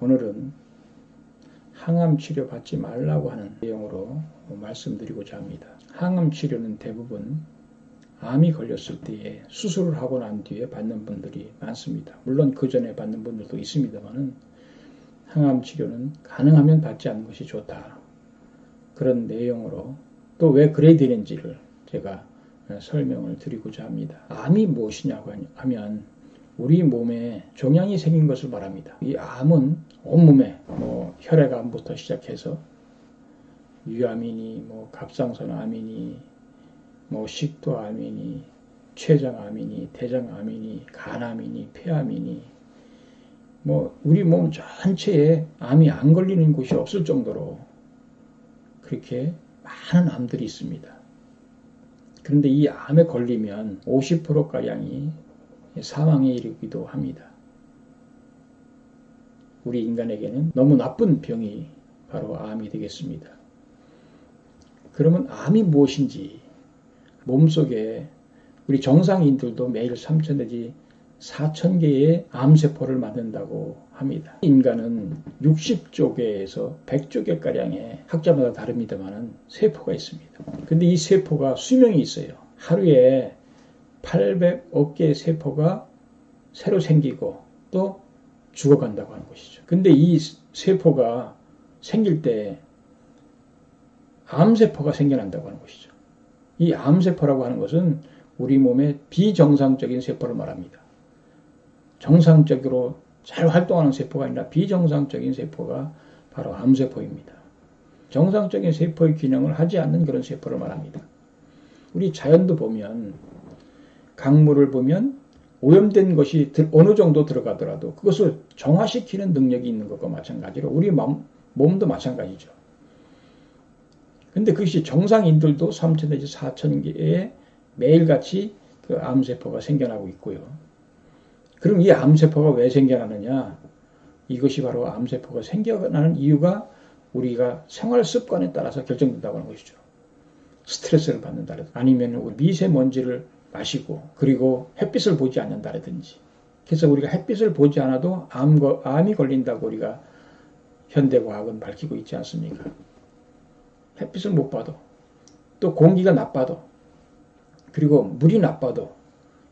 오늘은 항암 치료 받지 말라고 하는 내용으로 말씀드리고자 합니다. 항암 치료는 대부분 암이 걸렸을 때에 수술을 하고 난 뒤에 받는 분들이 많습니다. 물론 그 전에 받는 분들도 있습니다만 항암 치료는 가능하면 받지 않는 것이 좋다. 그런 내용으로 또 왜 그래야 되는지를 제가 설명을 드리고자 합니다. 암이 무엇이냐고 하면 우리 몸에 종양이 생긴 것을 말합니다. 이 암은 온몸에 혈액암부터 시작해서 유암이니 갑상선암이니 식도암이니 췌장암이니 대장암이니 간암이니 폐암이니 우리 몸 전체에 암이 안 걸리는 곳이 없을 정도로 그렇게 많은 암들이 있습니다. 그런데 이 암에 걸리면 50%가량이 사망에 이르기도 합니다. 우리 인간에게는 너무 나쁜 병이 바로 암이 되겠습니다. 그러면 암이 무엇인지 몸속에 우리 정상인들도 매일 3,000 내지 4,000개의 암세포를 만든다고 합니다. 인간은 60조 개에서 100조 개가량의 학자마다 다릅니다만 세포가 있습니다. 근데 이 세포가 수명이 있어요. 하루에 800억 개의 세포가 새로 생기고 또 죽어간다고 하는 것이죠. 근데 이 세포가 생길 때 암세포가 생겨난다고 하는 것이죠. 이 암세포라고 하는 것은 우리 몸의 비정상적인 세포를 말합니다. 정상적으로 잘 활동하는 세포가 아니라 비정상적인 세포가 바로 암세포입니다. 정상적인 세포의 기능을 하지 않는 그런 세포를 말합니다. 우리 자연도 보면 강물을 보면 오염된 것이 어느 정도 들어가더라도 그것을 정화시키는 능력이 있는 것과 마찬가지로 우리 몸도 마찬가지죠. 근데 그것이 정상인들도 3,000 내지 4,000개의 매일같이 그 암세포가 생겨나고 있고요. 그럼 이 암세포가 왜 생겨나느냐? 이것이 바로 암세포가 생겨나는 이유가 우리가 생활 습관에 따라서 결정된다고 하는 것이죠. 스트레스를 받는다든지 아니면 미세먼지를 마시고 그리고 햇빛을 보지 않는다든지 그래서 우리가 햇빛을 보지 않아도 암이 걸린다고 우리가 현대과학은 밝히고 있지 않습니까? 햇빛을 못 봐도 또 공기가 나빠도 그리고 물이 나빠도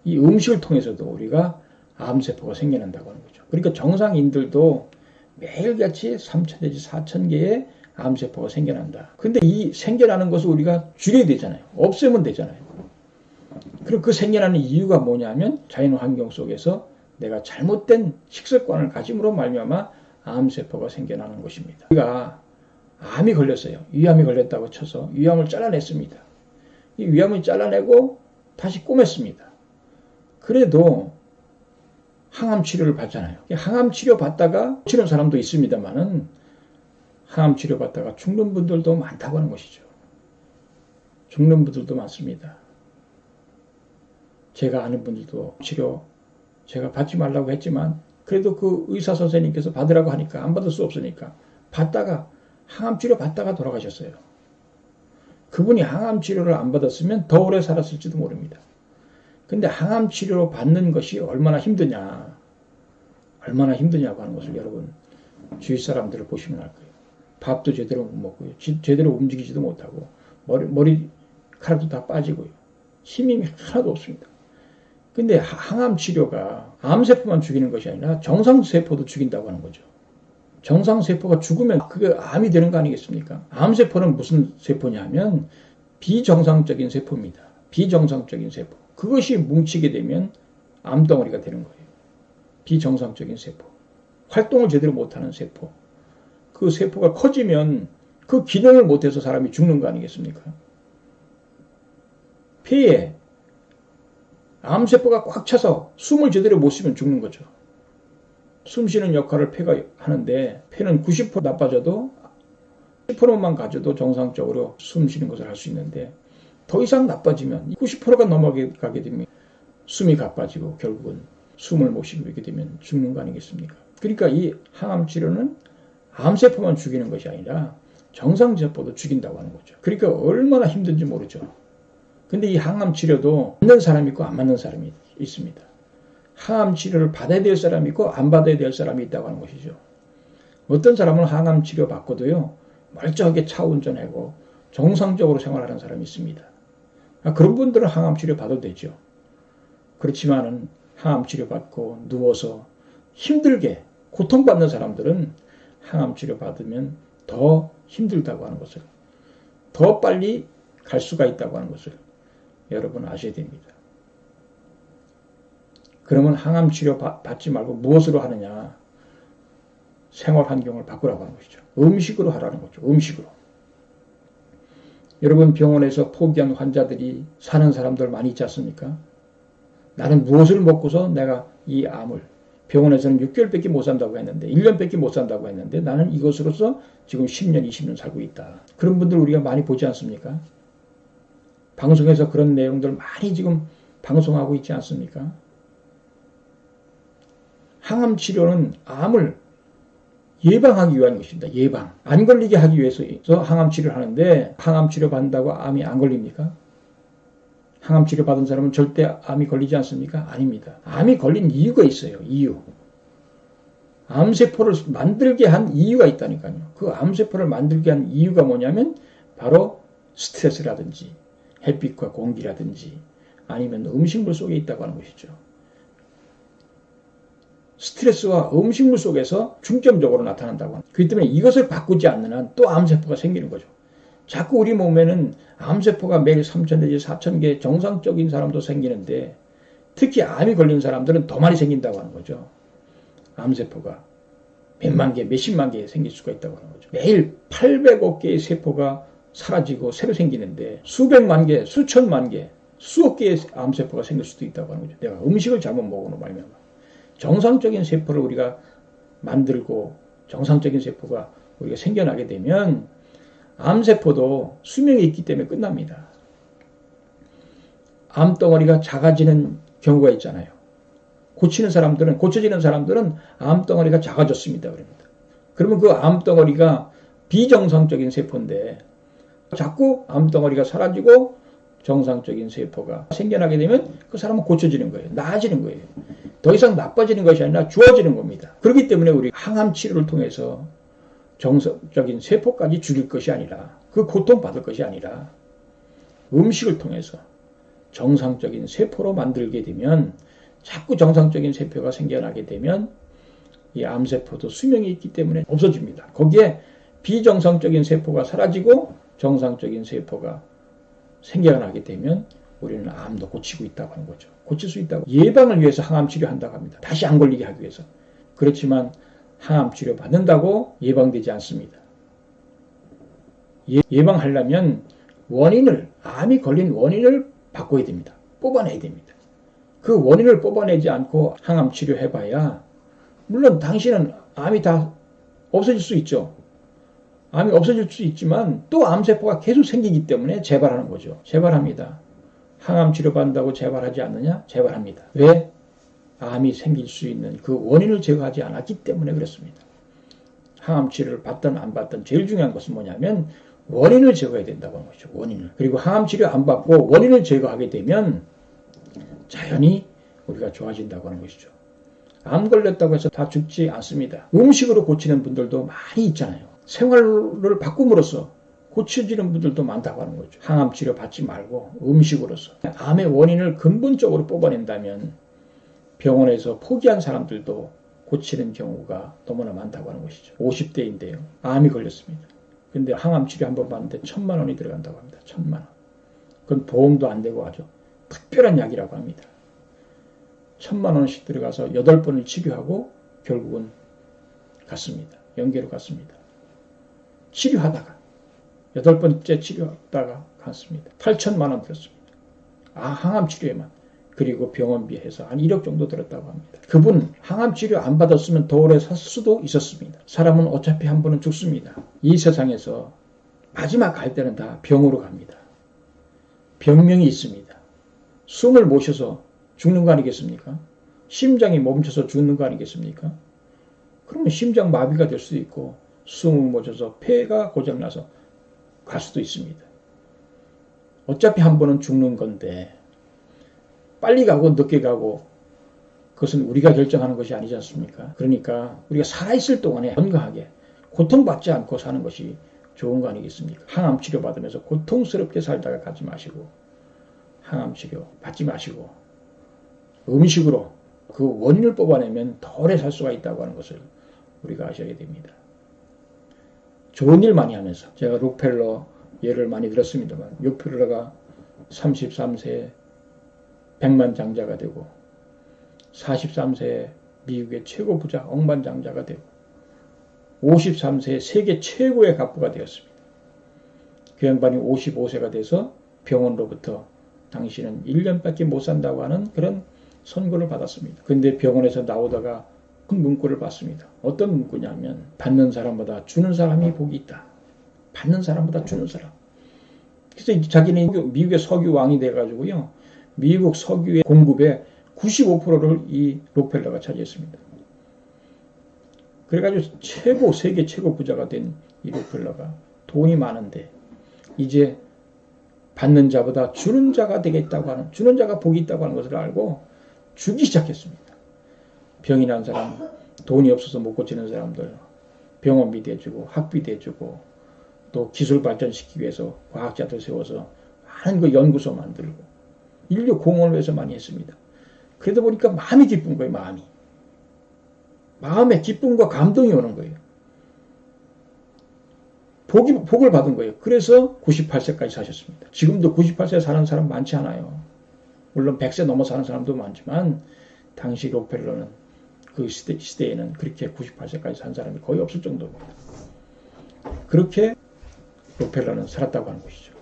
이 음식을 통해서도 우리가 암세포가 생겨난다고 하는 거죠. 그러니까 정상인들도 매일같이 3,000 내지 4,000개의 암세포가 생겨난다. 근데 이 생겨나는 것을 우리가 줄여야 되잖아요. 없애면 되잖아요. 그리고 그 생겨나는 이유가 뭐냐면 자연환경 속에서 내가 잘못된 식습관을 가짐으로 말미암아 암세포가 생겨나는 것입니다. 우리가 암이 걸렸어요. 위암이 걸렸다고 쳐서 위암을 잘라냈습니다. 이 위암을 잘라내고 다시 꼬맸습니다. 그래도 항암 치료를 받잖아요. 항암 치료 받다가 치는 사람도 있습니다만은 항암 치료 받다가 죽는 분들도 많다고 하는 것이죠. 죽는 분들도 많습니다. 제가 아는 분들도 치료 제가 받지 말라고 했지만 그래도 그 의사 선생님께서 받으라고 하니까 안 받을 수 없으니까 받다가 항암 치료 받다가 돌아가셨어요. 그분이 항암 치료를 안 받았으면 더 오래 살았을지도 모릅니다. 근데 항암 치료 받는 것이 얼마나 힘드냐고 하는 것을 여러분 주위 사람들을 보시면 알 거예요. 밥도 제대로 못 먹고요. 제대로 움직이지도 못하고 머리카락도 다 빠지고요. 힘이 하나도 없습니다. 근데 항암 치료가 암세포만 죽이는 것이 아니라 정상세포도 죽인다고 하는 거죠. 정상세포가 죽으면 그게 암이 되는 거 아니겠습니까? 암세포는 무슨 세포냐 하면 비정상적인 세포입니다. 비정상적인 세포. 그것이 뭉치게 되면 암덩어리가 되는 거예요. 비정상적인 세포. 활동을 제대로 못하는 세포. 그 세포가 커지면 그 기능을 못해서 사람이 죽는 거 아니겠습니까? 폐에 암세포가 꽉 차서 숨을 제대로 못 쉬면 죽는 거죠. 숨 쉬는 역할을 폐가 하는데 폐는 90% 나빠져도 10%만 가져도 정상적으로 숨 쉬는 것을 할 수 있는데 더 이상 나빠지면 90%가 넘어가게 되면 숨이 가빠지고 결국은 숨을 못 쉬게 되면 죽는 거 아니겠습니까? 그러니까 이 항암 치료는 암세포만 죽이는 것이 아니라 정상세포도 죽인다고 하는 거죠. 그러니까 얼마나 힘든지 모르죠. 근데 이 항암 치료도 맞는 사람이 있고 안 맞는 사람이 있습니다. 항암 치료를 받아야 될 사람이 있고 안 받아야 될 사람이 있다고 하는 것이죠. 어떤 사람은 항암 치료 받고도요, 멀쩡하게 차 운전하고 정상적으로 생활하는 사람이 있습니다. 그런 분들은 항암 치료 받아도 되죠. 그렇지만은 항암 치료 받고 누워서 힘들게 고통받는 사람들은 항암 치료 받으면 더 힘들다고 하는 것을, 더 빨리 갈 수가 있다고 하는 것을 여러분 아셔야 됩니다. 그러면 항암 치료 받지 말고 무엇으로 하느냐? 생활 환경을 바꾸라고 하는 것이죠. 음식으로 하라는 거죠. 음식으로. 여러분 병원에서 포기한 환자들이 사는 사람들 많이 있지 않습니까? 나는 무엇을 먹고서 내가 이 암을, 병원에서는 6개월밖에 못 산다고 했는데 1년밖에 못 산다고 했는데 나는 이것으로서 지금 10년, 20년 살고 있다. 그런 분들 우리가 많이 보지 않습니까? 방송에서 그런 내용들 많이 지금 방송하고 있지 않습니까? 항암 치료는 암을 예방하기 위한 것입니다. 예방. 안 걸리게 하기 위해서 항암 치료를 하는데 항암 치료 받는다고 암이 안 걸립니까? 항암 치료 받은 사람은 절대 암이 걸리지 않습니까? 아닙니다. 암이 걸린 이유가 있어요. 이유. 암세포를 만들게 한 이유가 있다니까요. 그 암세포를 만들게 한 이유가 뭐냐면 바로 스트레스라든지 햇빛과 공기라든지 아니면 음식물 속에 있다고 하는 것이죠. 스트레스와 음식물 속에서 중점적으로 나타난다고 합니다. 그렇기 때문에 이것을 바꾸지 않는 한 또 암세포가 생기는 거죠. 자꾸 우리 몸에는 암세포가 매일 3,000 내지 4,000개 정상적인 사람도 생기는데 특히 암이 걸린 사람들은 더 많이 생긴다고 하는 거죠. 암세포가 몇만 개, 몇십만 개 생길 수가 있다고 하는 거죠. 매일 800억 개의 세포가 사라지고 새로 생기는데 수백만 개, 수천만 개, 수억 개의 암세포가 생길 수도 있다고 하는 거죠. 내가 음식을 잘못 먹어놓은 말이면 정상적인 세포를 우리가 만들고 정상적인 세포가 우리가 생겨나게 되면 암세포도 수명이 있기 때문에 끝납니다. 암덩어리가 작아지는 경우가 있잖아요. 고쳐지는 사람들은 암덩어리가 작아졌습니다. 그러면 그 암덩어리가 비정상적인 세포인데 자꾸 암덩어리가 사라지고 정상적인 세포가 생겨나게 되면 그 사람은 고쳐지는 거예요. 나아지는 거예요. 더 이상 나빠지는 것이 아니라 좋아지는 겁니다. 그렇기 때문에 우리 항암 치료를 통해서 정상적인 세포까지 죽일 것이 아니라 그 고통받을 것이 아니라 음식을 통해서 정상적인 세포로 만들게 되면 자꾸 정상적인 세포가 생겨나게 되면 이 암세포도 수명이 있기 때문에 없어집니다. 거기에 비정상적인 세포가 사라지고 정상적인 세포가 생겨나게 되면 우리는 암도 고치고 있다고 하는 거죠. 고칠 수 있다고. 예방을 위해서 항암 치료한다고 합니다. 다시 안 걸리게 하기 위해서. 그렇지만 항암 치료 받는다고 예방되지 않습니다. 예방하려면 암이 걸린 원인을 바꿔야 됩니다. 뽑아내야 됩니다. 그 원인을 뽑아내지 않고 항암 치료해봐야 물론 당신은 암이 다 없어질 수 있죠. 암이 없어질 수 있지만 또 암세포가 계속 생기기 때문에 재발하는 거죠. 재발합니다. 항암 치료 받는다고 재발하지 않느냐? 재발합니다. 왜? 암이 생길 수 있는 그 원인을 제거하지 않았기 때문에 그렇습니다. 항암 치료를 받든 안 받든 제일 중요한 것은 뭐냐면 원인을 제거해야 된다고 하는 것이죠. 원인을. 그리고 항암 치료 안 받고 원인을 제거하게 되면 자연히 우리가 좋아진다고 하는 것이죠. 암 걸렸다고 해서 다 죽지 않습니다. 음식으로 고치는 분들도 많이 있잖아요. 생활을 바꿈으로써 고쳐지는 분들도 많다고 하는 거죠. 항암 치료 받지 말고 음식으로서 암의 원인을 근본적으로 뽑아낸다면 병원에서 포기한 사람들도 고치는 경우가 너무나 많다고 하는 것이죠. 50대인데요. 암이 걸렸습니다. 근데 항암 치료 한번 받는데 1,000만 원이 들어간다고 합니다. 1,000만 원. 그건 보험도 안 되고 아주 특별한 약이라고 합니다. 1,000만 원씩 들어가서 8번을 치료하고 결국은 갔습니다. 연계로 갔습니다. 치료하다가 8번째 치료하다가 갔습니다. 8,000만 원 들었습니다. 항암 치료에만. 그리고 병원비 해서 한 1억 정도 들었다고 합니다. 그분 항암 치료 안 받았으면 더 오래 살 수도 있었습니다. 사람은 어차피 한 번은 죽습니다. 이 세상에서 마지막 갈 때는 다 병으로 갑니다. 병명이 있습니다. 숨을 못 쉬어서 죽는 거 아니겠습니까? 심장이 멈춰서 죽는 거 아니겠습니까? 그러면 심장 마비가 될 수도 있고 숨을 못 쉬어서 폐가 고장나서 갈 수도 있습니다. 어차피 한 번은 죽는 건데 빨리 가고 늦게 가고 그것은 우리가 결정하는 것이 아니지 않습니까? 그러니까 우리가 살아있을 동안에 건강하게 고통받지 않고 사는 것이 좋은 거 아니겠습니까? 항암 치료 받으면서 고통스럽게 살다가 가지 마시고, 항암 치료 받지 마시고, 음식으로 그 원인을 뽑아내면 더 오래 살 수가 있다고 하는 것을 우리가 아셔야 됩니다. 좋은 일 많이 하면서, 제가 록펠러 예를 많이 들었습니다만, 록펠러가 33세에 백만장자가 되고 43세에 미국의 최고 부자 억만장자가 되고 53세에 세계 최고의 갑부가 되었습니다. 그 양반이 55세가 돼서 병원으로부터 당신은 1년밖에 못 산다고 하는 그런 선고를 받았습니다. 근데 병원에서 나오다가 큰 문구를 받습니다. 어떤 문구냐면 받는 사람보다 주는 사람이 복이 있다. 받는 사람보다 주는 사람. 그래서 자기는 미국의 석유 왕이 돼가지고요. 미국 석유의 공급의 95%를 이 록펠러가 차지했습니다. 그래가지고 세계 최고 부자가 된 이 록펠러가 돈이 많은데 이제 받는 자보다 주는 자가 되겠다고 하는, 주는 자가 복이 있다고 하는 것을 알고 주기 시작했습니다. 병이 난 사람, 돈이 없어서 못 고치는 사람들 병원비 대주고 학비 대주고 또 기술 발전시키기 위해서 과학자들 세워서 많은 그 연구소 만들고 인류 공헌을 위해서 많이 했습니다. 그러다 보니까 마음이 기쁜 거예요. 마음에 기쁨과 감동이 오는 거예요. 복을 받은 거예요. 그래서 98세까지 사셨습니다. 지금도 98세 사는 사람 많지 않아요. 물론 100세 넘어 사는 사람도 많지만 당시 록펠러는 그 시대에는 그렇게 98세까지 산 사람이 거의 없을 정도입니다. 그렇게 록펠러는 살았다고 하는 것이죠.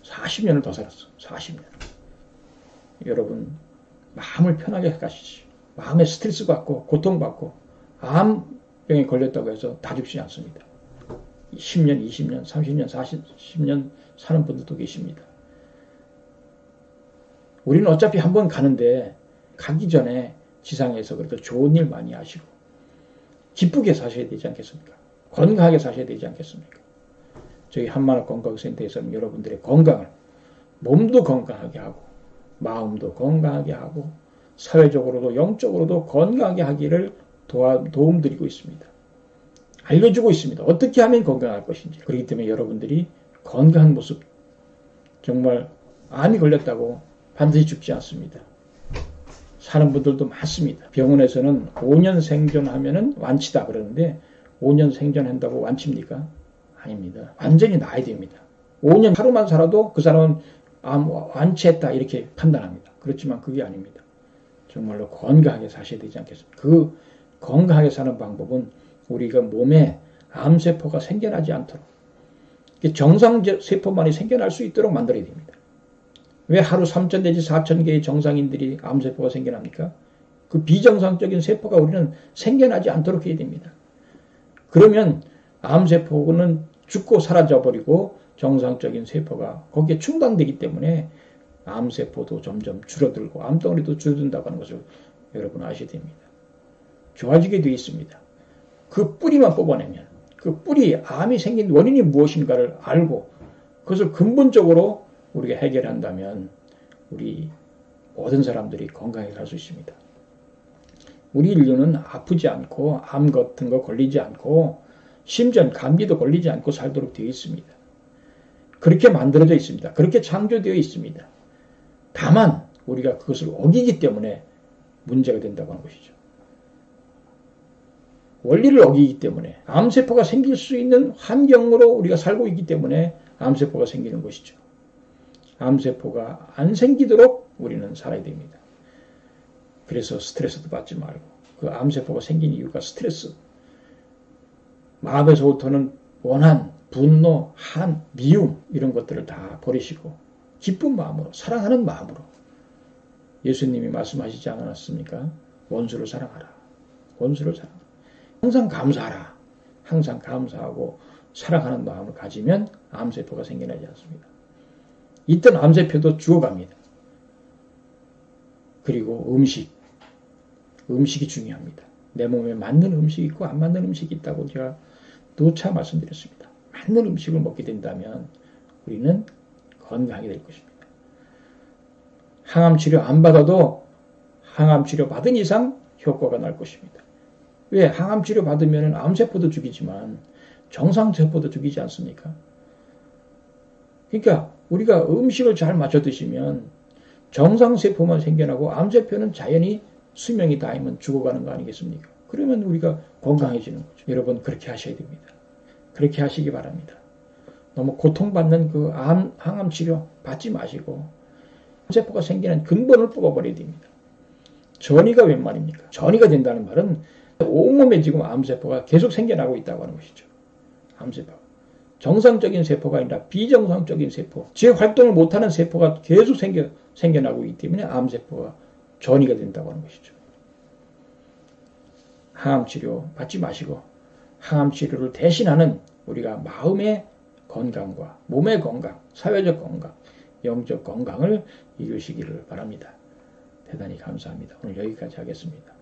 40년을 더 살았어. 40년. 여러분 마음을 편하게 가시죠. 마음에 스트레스 받고 고통받고 암병에 걸렸다고 해서 다 죽지 않습니다. 10년, 20년, 30년, 40년 사는 분들도 계십니다. 우리는 어차피 한번 가는데 가기 전에 지상에서 그래도 좋은 일 많이 하시고 기쁘게 사셔야 되지 않겠습니까? 건강하게 사셔야 되지 않겠습니까? 저희 한만학 건강센터에서는 여러분들의 건강을 몸도 건강하게 하고 마음도 건강하게 하고 사회적으로도 영적으로도 건강하게 하기를 도움드리고 있습니다. 알려주고 있습니다. 어떻게 하면 건강할 것인지. 그렇기 때문에 여러분들이 건강한 모습, 정말 암이 걸렸다고 반드시 죽지 않습니다. 사는 분들도 많습니다. 병원에서는 5년 생존하면 완치다 그러는데 5년 생존한다고 완치입니까? 아닙니다. 완전히 나아야 됩니다. 5년 하루만 살아도 그 사람은 암 완치했다 이렇게 판단합니다. 그렇지만 그게 아닙니다. 정말로 건강하게 사셔야 되지 않겠습니까? 그 건강하게 사는 방법은 우리가 몸에 암세포가 생겨나지 않도록 정상세포만이 생겨날 수 있도록 만들어야 됩니다. 왜 하루 3,000 내지 4,000개의 정상인들이 암세포가 생겨납니까? 그 비정상적인 세포가 우리는 생겨나지 않도록 해야 됩니다. 그러면 암세포는 죽고 사라져버리고 정상적인 세포가 거기에 충당되기 때문에 암세포도 점점 줄어들고 암덩어리도 줄어든다고 하는 것을 여러분 아셔야 됩니다. 좋아지게 되어 있습니다. 그 뿌리만 뽑아내면 그 뿌리 암이 생긴 원인이 무엇인가를 알고 그것을 근본적으로 우리가 해결한다면 우리 모든 사람들이 건강하게 살 수 있습니다. 우리 인류는 아프지 않고 암 같은 거 걸리지 않고 심지어 감기도 걸리지 않고 살도록 되어 있습니다. 그렇게 만들어져 있습니다. 그렇게 창조되어 있습니다. 다만 우리가 그것을 어기기 때문에 문제가 된다고 하는 것이죠. 원리를 어기기 때문에 암세포가 생길 수 있는 환경으로 우리가 살고 있기 때문에 암세포가 생기는 것이죠. 암세포가 안 생기도록 우리는 살아야 됩니다. 그래서 스트레스도 받지 말고 그 암세포가 생긴 이유가 스트레스, 마음에서부터는 원한, 분노, 한, 미움 이런 것들을 다 버리시고 기쁜 마음으로 사랑하는 마음으로 예수님이 말씀하시지 않았습니까? 원수를 사랑하라. 원수를 사랑하라. 항상 감사하라. 항상 감사하고 사랑하는 마음을 가지면 암세포가 생겨나지 않습니다. 이땐 암세포도 죽어갑니다. 그리고 음식이 중요합니다. 내 몸에 맞는 음식이 있고 안 맞는 음식이 있다고 제가 누차 말씀드렸습니다. 맞는 음식을 먹게 된다면 우리는 건강하게 될 것입니다. 항암치료 안 받아도 항암치료 받은 이상 효과가 날 것입니다. 왜? 항암 치료 받으면 암세포도 죽이지만 정상세포도 죽이지 않습니까? 그러니까 우리가 음식을 잘 맞춰 드시면 정상세포만 생겨나고 암세포는 자연히 수명이 닿으면 죽어가는 거 아니겠습니까? 그러면 우리가 건강해지는 거죠. 여러분 그렇게 하셔야 됩니다. 그렇게 하시기 바랍니다. 너무 고통받는 그 항암 치료 받지 마시고 암세포가 생기는 근본을 뽑아버려야 됩니다. 전이가 웬 말입니까? 전이가 된다는 말은 온몸에 지금 암세포가 계속 생겨나고 있다고 하는 것이죠. 암세포. 정상적인 세포가 아니라 비정상적인 세포, 제 활동을 못하는 세포가 계속 생겨나고 있기 때문에 암세포가 전이가 된다고 하는 것이죠. 항암치료 받지 마시고 항암치료를 대신하는 우리가 마음의 건강과 몸의 건강, 사회적 건강, 영적 건강을 이루시기를 바랍니다. 대단히 감사합니다. 오늘 여기까지 하겠습니다.